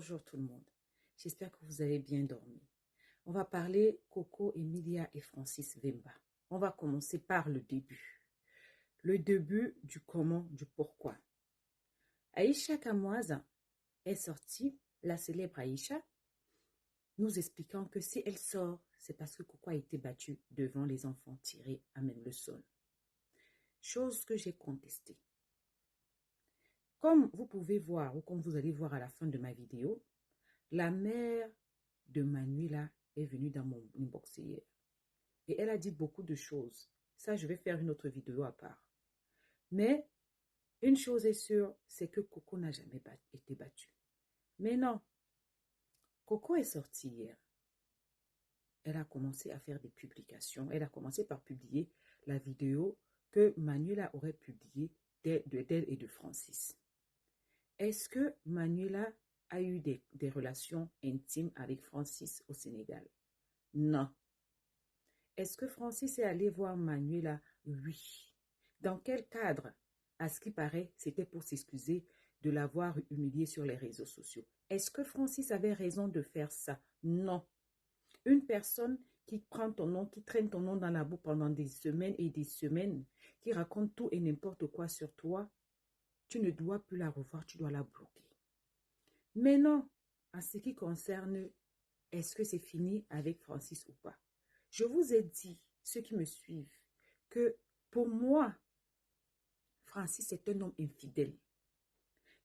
Bonjour tout le monde. J'espère que vous avez bien dormi. On va parler Coco, Emilia et Francis Vemba. On va commencer par le début. Le début du comment, du pourquoi. Aïcha Kamoise est sortie, la célèbre Aïcha, nous expliquant que si elle sort, c'est parce que Coco a été battue devant les enfants tirés à même le sol. Chose que j'ai contestée. Comme vous pouvez voir, ou comme vous allez voir à la fin de ma vidéo, la mère de Manuela est venue dans mon inbox hier. Et elle a dit beaucoup de choses. Ça, je vais faire une autre vidéo à part. Mais une chose est sûre, c'est que Coco n'a jamais été battue. Mais non, Coco est sortie hier. Elle a commencé à faire des publications. Elle a commencé par publier la vidéo que Manuela aurait publiée d'elle et de Francis. Est-ce que Manuela a eu des relations intimes avec Francis au Sénégal? Non. Est-ce que Francis est allé voir Manuela? Oui. Dans quel cadre? À ce qui paraît, c'était pour s'excuser de l'avoir humiliée sur les réseaux sociaux. Est-ce que Francis avait raison de faire ça? Non. Une personne qui prend ton nom, qui traîne ton nom dans la boue pendant des semaines et des semaines, qui raconte tout et n'importe quoi sur toi, tu ne dois plus la revoir, tu dois la bloquer. Mais non, en ce qui concerne, est-ce que c'est fini avec Francis ou pas? Je vous ai dit, ceux qui me suivent, que pour moi, Francis est un homme infidèle.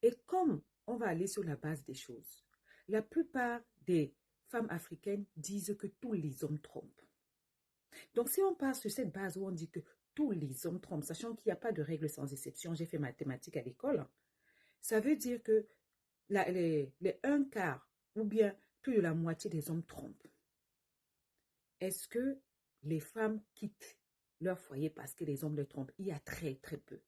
Et comme on va aller sur la base des choses, la plupart des femmes africaines disent que tous les hommes trompent. Donc si on part sur cette base où on dit que tous les hommes trompent, sachant qu'il n'y a pas de règle sans exception, j'ai fait mathématiques à l'école, ça veut dire que les un quart ou bien plus de la moitié des hommes trompent. Est-ce que les femmes quittent leur foyer parce que les hommes les trompent? Il y a très peu.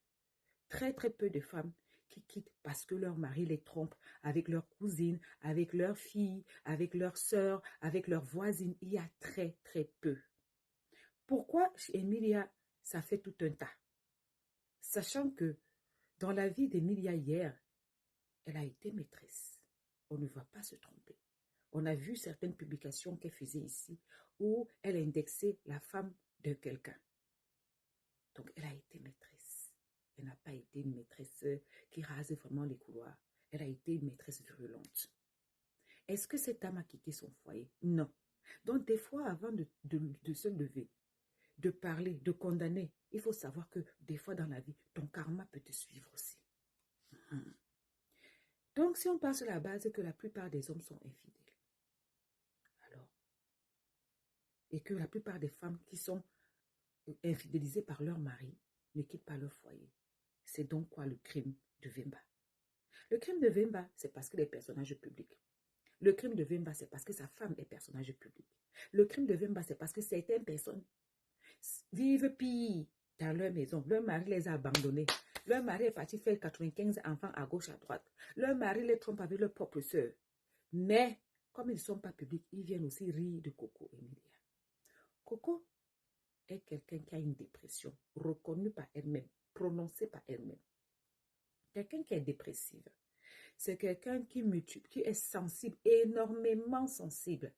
Très peu de femmes qui quittent parce que leur mari les trompe avec leurs cousines, avec leurs filles, avec leurs sœurs, avec leurs voisines. Il y a très peu. Pourquoi chez Emilia, ça fait tout un tas? Sachant que dans la vie d'Emilia hier, elle a été maîtresse. On ne va pas se tromper. On a vu certaines publications qu'elle faisait ici où elle indexait la femme de quelqu'un. Donc, elle a été maîtresse. Elle n'a pas été une maîtresse qui rase vraiment les couloirs. Elle a été une maîtresse virulente. Est-ce que cette dame a quitté son foyer? Non. Donc, des fois, avant de se lever, de parler, de condamner, il faut savoir que des fois dans la vie, ton karma peut te suivre aussi. Donc, si on part sur la base que la plupart des hommes sont infidèles, alors, et que la plupart des femmes qui sont infidélisées par leur mari ne quittent pas leur foyer, c'est donc quoi le crime de Vemba? Le crime de Vemba, c'est parce qu'il est personnage public. Le crime de Vemba, c'est parce que sa femme est personnage public. Le crime de Vemba, c'est parce que certaines personnes vivent pire dans leur maison. Leur mari les a abandonnés. Leur mari est parti faire 95 enfants à gauche, à droite. Leur mari les trompe avec leur propre sœur. Mais, comme ils ne sont pas publics, ils viennent aussi rire de Coco Emilia. Coco est quelqu'un qui a une dépression reconnue par elle-même, prononcée par elle-même. Quelqu'un qui est dépressive, c'est quelqu'un qui est sensible, énormément sensible,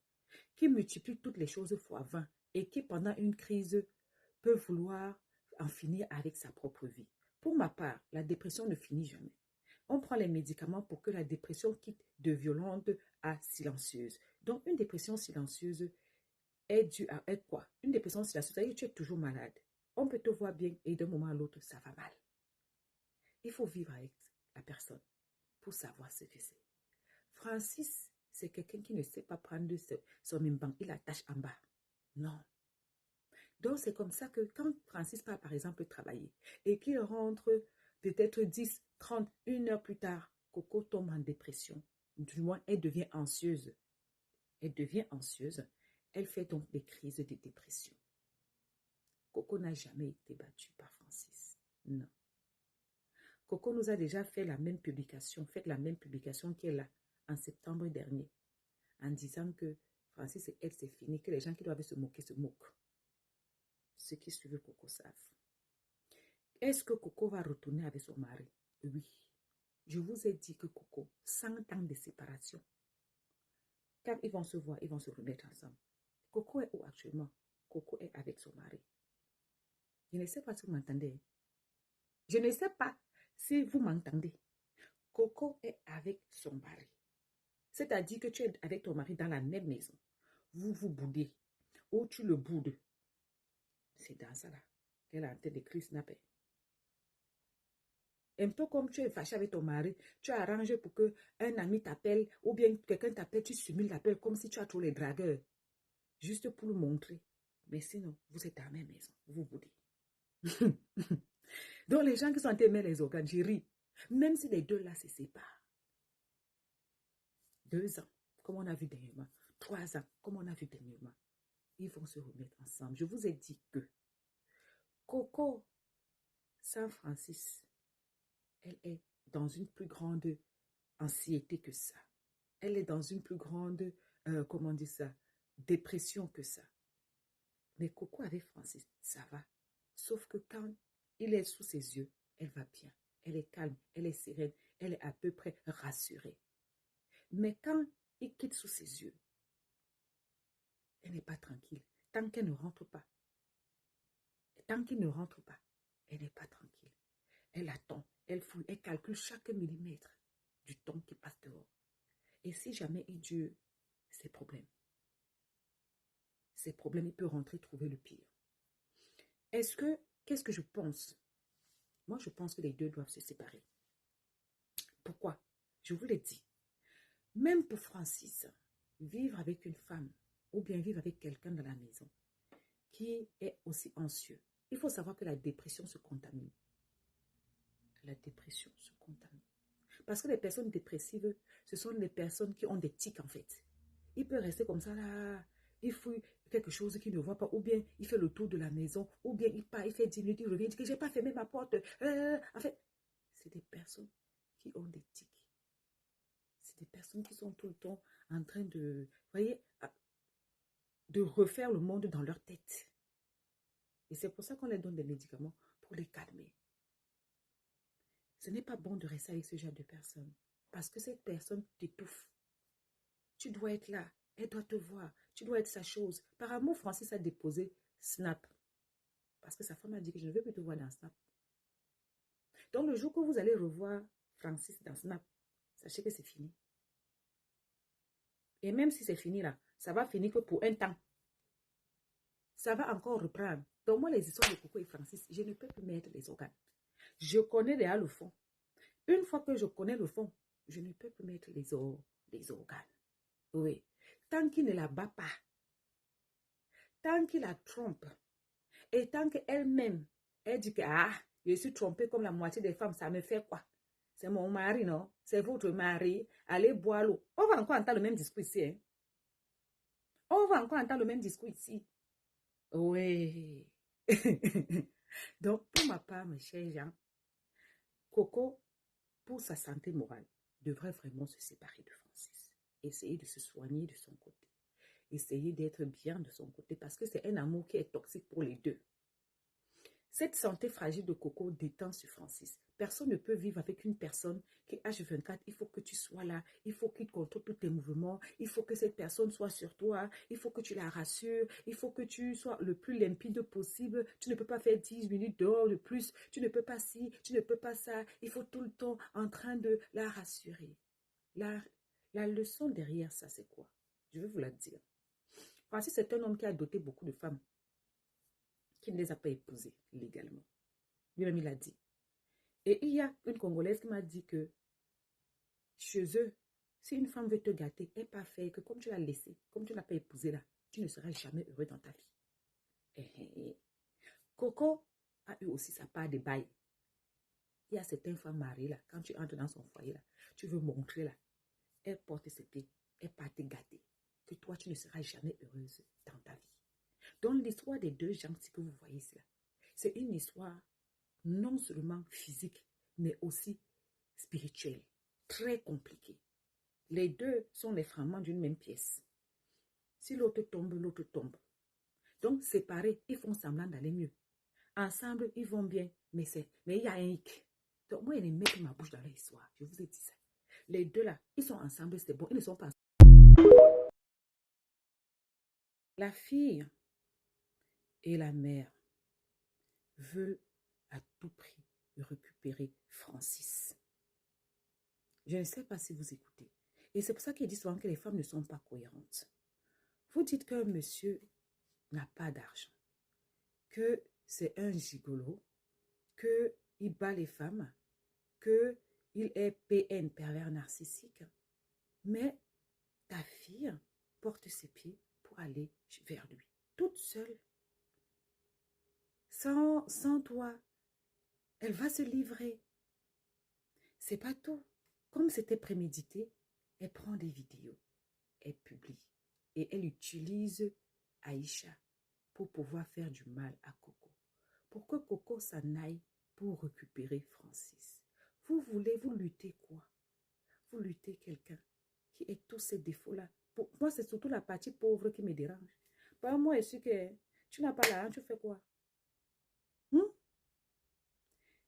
qui multiplie toutes les choses fois 20 et qui, pendant une crise, peut vouloir en finir avec sa propre vie. Pour ma part, la dépression ne finit jamais. On prend les médicaments pour que la dépression quitte de violente à silencieuse. Donc, une dépression silencieuse est due à être quoi? Une dépression silencieuse, c'est-à-dire que tu es toujours malade. On peut te voir bien et d'un moment à l'autre, ça va mal. Il faut vivre avec la personne pour savoir ce que c'est. Francis, c'est quelqu'un qui ne sait pas prendre son mimban, il attache en bas. Non. Donc, c'est comme ça que quand Francis part, par exemple, travailler et qu'il rentre peut-être 10, 30, 1 heure plus tard, Coco tombe en dépression. Du moins, elle devient anxieuse. Elle devient anxieuse. Elle fait donc des crises de dépression. Coco n'a jamais été battue par Francis. Non. Coco nous a déjà fait la même publication qu'elle a en septembre dernier, en disant que Francis et elle, c'est fini, que les gens qui doivent se moquer se moquent. Ceux qui suivent Coco savent. Est-ce que Coco va retourner avec son mari? Oui. Je vous ai dit que Coco, 100 ans de séparation, Quand ils vont se voir, ils vont se remettre ensemble. Coco est où actuellement? Coco est avec son mari. Je ne sais pas si vous m'entendez. Je ne sais pas si vous m'entendez. Coco est avec son mari. C'est-à-dire que tu es avec ton mari dans la même maison. Vous vous boudez. Ou tu le boudes. C'est dans ça là qu'elle a en train d'écrire Snapper. Un peu comme tu es fâché avec ton mari, tu as arrangé pour que un ami t'appelle ou bien quelqu'un t'appelle, tu simules l'appel comme si tu as trop les dragueurs. Juste pour le montrer. Mais sinon, vous êtes à la même maison. Vous boudez. Donc les gens qui sont en train d'aimer les organes, j'ai ri. Même si les deux là se séparent. 2 ans, comme on a vu dernièrement. 3 ans, comme on a vu dernièrement. Ils vont se remettre ensemble. Je vous ai dit que Coco San Francis, elle est dans une plus grande anxiété que ça. Elle est dans une plus grande, comment dire ça, dépression que ça. Mais Coco avec Francis, ça va. Sauf que quand il est sous ses yeux, elle va bien. Elle est calme, elle est sereine, elle est à peu près rassurée. Mais quand il quitte sous ses yeux, elle n'est pas tranquille. Tant qu'elle ne rentre pas. Tant qu'il ne rentre pas, elle n'est pas tranquille. Elle attend, elle fouille, elle calcule chaque millimètre du temps qui passe dehors. Et si jamais il dure, c'est problème. Ces problèmes, il peut rentrer trouver le pire. Qu'est-ce que je pense? Moi, je pense que les deux doivent se séparer. Pourquoi? Je vous l'ai dit. Même pour Francis, vivre avec une femme ou bien vivre avec quelqu'un dans la maison qui est aussi anxieux, il faut savoir que la dépression se contamine. La dépression se contamine. Parce que les personnes dépressives, ce sont les personnes qui ont des tics en fait. Il peut rester comme ça là, il fouille quelque chose qu'il ne voit pas, ou bien il fait le tour de la maison, ou bien il part, il fait 10 minutes, il revient, il dit que je n'ai pas fermé ma porte. En fait, c'est des personnes qui ont des tics. C'est des personnes qui sont tout le temps en train de, voyez, de refaire le monde dans leur tête. Et c'est pour ça qu'on leur donne des médicaments pour les calmer. Ce n'est pas bon de rester avec ce genre de personnes. Parce que cette personne t'étouffe. Tu dois être là. Elle doit te voir. Tu dois être sa chose. Par amour, Francis a déposé Snap. Parce que sa femme a dit que je ne veux plus te voir dans Snap. Donc le jour que vous allez revoir Francis dans Snap, sachez que c'est fini. Et même si c'est fini là, ça va finir que pour un temps. Ça va encore reprendre. Donc moi, les histoires de Coco et Francis, je ne peux plus mettre les organes. Je connais déjà le fond. Une fois que je connais le fond, je ne peux plus mettre les organes. Oui. Tant qu'il ne la bat pas, tant qu'il la trompe, et tant qu'elle-même, elle dit que je suis trompée comme la moitié des femmes, ça me fait quoi? C'est mon mari, non? C'est votre mari. Allez boire l'eau. On va encore entendre le même discours ici. Hein? On va encore entendre le même discours ici. Oui. Donc, pour ma part, mes chers gens, Coco, pour sa santé morale, devrait vraiment se séparer de Francis. Essayer de se soigner de son côté. Essayer d'être bien de son côté parce que c'est un amour qui est toxique pour les deux. Cette santé fragile de Coco détend sur Francis. Personne ne peut vivre avec une personne qui est H24. Il faut que tu sois là. Il faut qu'il contrôle tous tes mouvements. Il faut que cette personne soit sur toi. Il faut que tu la rassures. Il faut que tu sois le plus limpide possible. Tu ne peux pas faire 10 minutes dehors de plus. Tu ne peux pas ci, tu ne peux pas ça. Il faut tout le temps en train de la rassurer. La leçon derrière ça, c'est quoi? Je vais vous la dire. Francis est un homme qui a doté beaucoup de femmes qui ne les a pas épousées légalement. Lui-même, il a dit. Et il y a une Congolaise qui m'a dit que chez eux, si une femme veut te gâter, elle n'est pas fait que comme tu l'as laissée, comme tu ne l'as pas épousée là, tu ne seras jamais heureux dans ta vie. Coco a eu aussi sa part de bail. Il y a certaines femmes mariées là, quand tu entres dans son foyer là, tu veux montrer là, elle porte ses pieds, elle part te gâter, que toi tu ne seras jamais heureuse dans ta vie. Donc l'histoire des deux gens que vous voyez là, c'est une histoire non seulement physique, mais aussi spirituelle, très compliquée. Les deux sont les fragments d'une même pièce. Si l'autre tombe, l'autre tombe. Donc séparés, ils font semblant d'aller mieux. Ensemble, ils vont bien, mais il y a un hic. Donc moi, je ne mets pas ma bouche dans l'histoire. Je vous ai dit ça. Les deux là, ils sont ensemble, c'est bon. Ils ne sont pas ensemble. La fille et la mère veulent à tout prix récupérer Francis. Je ne sais pas si vous écoutez. Et c'est pour ça qu'ils disent souvent que les femmes ne sont pas cohérentes. Vous dites qu'un monsieur n'a pas d'argent, que c'est un gigolo, qu'il bat les femmes, qu'il est PN, pervers narcissique. Mais ta fille porte ses pieds pour aller vers lui, toute seule. Sans toi, elle va se livrer. C'est pas tout. Comme c'était prémédité, elle prend des vidéos, elle publie et elle utilise Aïcha pour pouvoir faire du mal à Coco. Pour que Coco s'en aille pour récupérer Francis. Vous luttez quoi? Vous luttez quelqu'un qui ait tous ces défauts-là. Pour moi, c'est surtout la partie pauvre qui me dérange. Pour moi, je suis que tu n'as pas l'argent, tu fais quoi?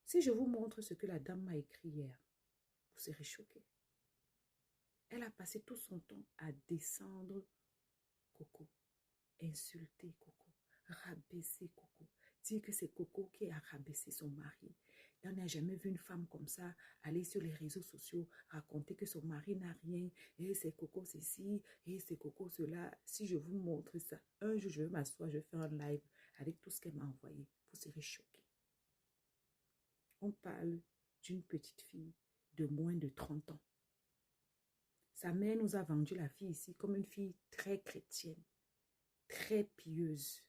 Si je vous montre ce que la dame m'a écrit hier, vous serez choqués. Elle a passé tout son temps à descendre Coco, insulter Coco, rabaisser Coco, dire que c'est Coco qui a rabaissé son mari. On n'a jamais vu une femme comme ça aller sur les réseaux sociaux raconter que son mari n'a rien, et c'est Coco ceci, et c'est Coco cela. Si je vous montre ça, un jour je vais m'asseoir, je vais faire un live avec tout ce qu'elle m'a envoyé. Vous serez choqués. On parle d'une petite fille de moins de 30 ans. Sa mère nous a vendu la fille ici comme une fille très chrétienne, très pieuse,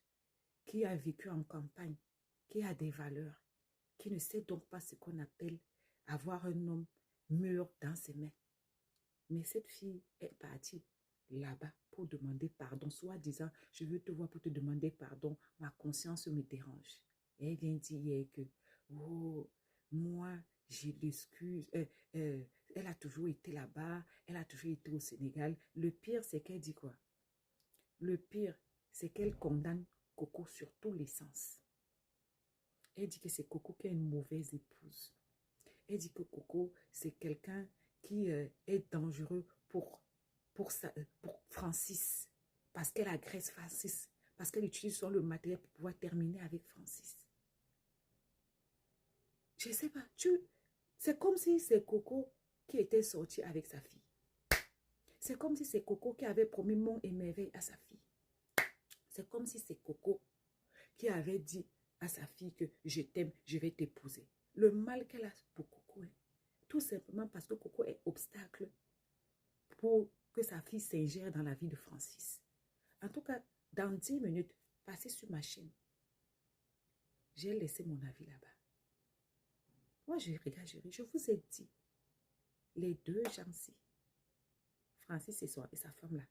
qui a vécu en campagne, qui a des valeurs, qui ne sait donc pas ce qu'on appelle avoir un homme mûr dans ses mains. Mais cette fille est partie là-bas pour demander pardon, soit disant, je veux te voir pour te demander pardon, ma conscience me dérange. Et elle vient dire que, oh, moi, j'ai l'excuse, elle a toujours été là-bas, elle a toujours été au Sénégal. Le pire, c'est qu'elle dit quoi? Le pire, c'est qu'elle condamne Coco sur tous les sens. Elle dit que c'est Coco qui est une mauvaise épouse. Elle dit que Coco, c'est quelqu'un qui est dangereux pour Francis. Parce qu'elle agresse Francis. Parce qu'elle utilise le matériel pour pouvoir terminer avec Francis. Je ne sais pas. C'est comme si c'est Coco qui était sorti avec sa fille. C'est comme si c'est Coco qui avait promis mon et merveille à sa fille. C'est comme si c'est Coco qui avait dit à sa fille que je t'aime, je vais t'épouser. Le mal qu'elle a pour Coco, tout simplement parce que Coco est obstacle pour que sa fille s'ingère dans la vie de Francis. En tout cas, dans 10 minutes, passez sur ma chaîne. J'ai laissé mon avis là-bas. Moi, je regarde, je vous ai dit, les deux gens-ci, Francis et sa femme-là,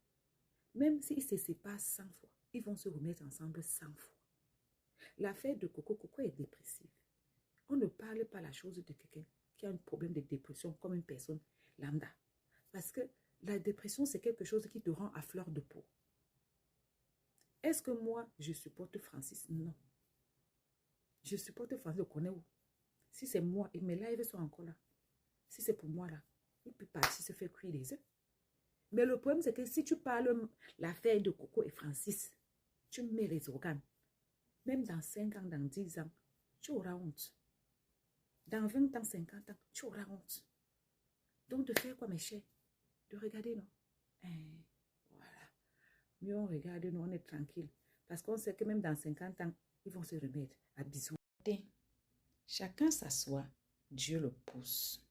même s'ils se séparent 100 fois, ils vont se remettre ensemble 100 fois. L'affaire de Coco, Coco est dépressive. On ne parle pas la chose de quelqu'un qui a un problème de dépression comme une personne lambda. Parce que la dépression, c'est quelque chose qui te rend à fleur de peau. Est-ce que moi, je supporte Francis? Non. Je supporte Francis, je connais où? Si c'est moi, et mes lives sont encore là. Si c'est pour moi là, il peut partir se faire cuire les œufs. Mais le problème, c'est que si tu parles l'affaire de Coco et Francis, tu mets les organes. Même dans 5 ans, dans 10 ans, tu auras honte. Dans 20 ans, 50 ans, tu auras honte. Donc, de faire quoi, mes chers? De regarder, non? Voilà. Mieux on regarde, nous, on est tranquille. Parce qu'on sait que même dans 50 ans, ils vont se remettre à bisous. Chacun s'assoit, Dieu le pousse.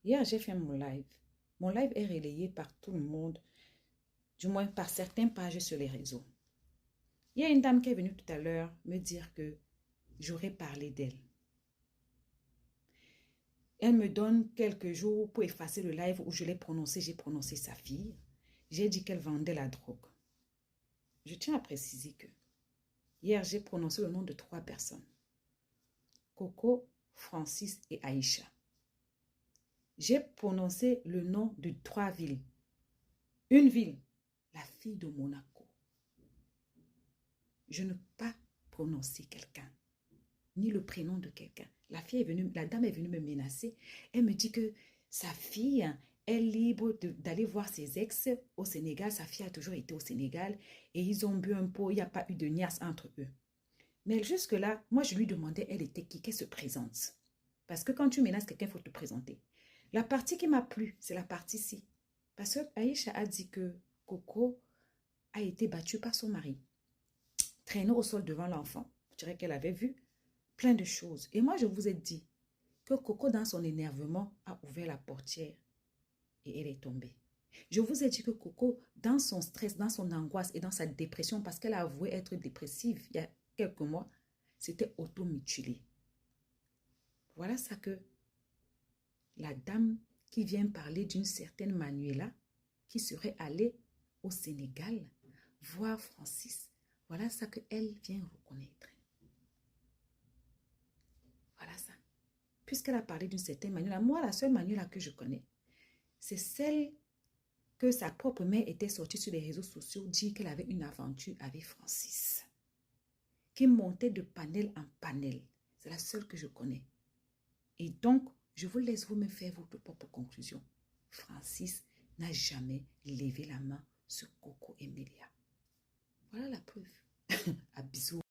Hier, j'ai fait mon live. Mon live est relayé par tout le monde, du moins par certaines pages sur les réseaux. Il y a une dame qui est venue tout à l'heure me dire que j'aurais parlé d'elle. Elle me donne quelques jours pour effacer le live où je l'ai prononcé. J'ai prononcé sa fille. J'ai dit qu'elle vendait la drogue. Je tiens à préciser que hier, j'ai prononcé le nom de 3 personnes. Coco, Francis et Aïcha. J'ai prononcé le nom de 3 villes. Une ville, la fille de Monaco. Je ne peux pas prononcer quelqu'un, ni le prénom de quelqu'un. La dame est venue me menacer. Elle me dit que sa fille est libre d'aller voir ses ex au Sénégal. Sa fille a toujours été au Sénégal et ils ont bu un pot. Il n'y a pas eu de niasse entre eux. Mais jusque-là, moi, je lui demandais, elle était qui, qu'elle se présente. Parce que quand tu menaces quelqu'un, il faut te présenter. La partie qui m'a plu, c'est la partie-ci. Parce que Aïcha a dit que Coco a été battue par son mari. Traînée au sol devant l'enfant. Je dirais qu'elle avait vu plein de choses. Et moi, je vous ai dit que Coco, dans son énervement, a ouvert la portière et elle est tombée. Je vous ai dit que Coco, dans son stress, dans son angoisse et dans sa dépression, parce qu'elle a avoué être dépressive il y a quelques mois, c'était auto-mutilé. Voilà ça que la dame qui vient parler d'une certaine Manuela, qui serait allée au Sénégal voir Francis, voilà ça qu'elle vient reconnaître. Voilà ça. Puisqu'elle a parlé d'une certaine Manuela, moi, la seule Manuela que je connais, c'est celle que sa propre mère était sortie sur les réseaux sociaux dire qu'elle avait une aventure avec Francis, qui montait de panel en panel. C'est la seule que je connais. Et donc, je vous laisse vous-même faire votre propre conclusion. Francis n'a jamais levé la main sur Coco et Melia. Voilà la preuve. À bisous.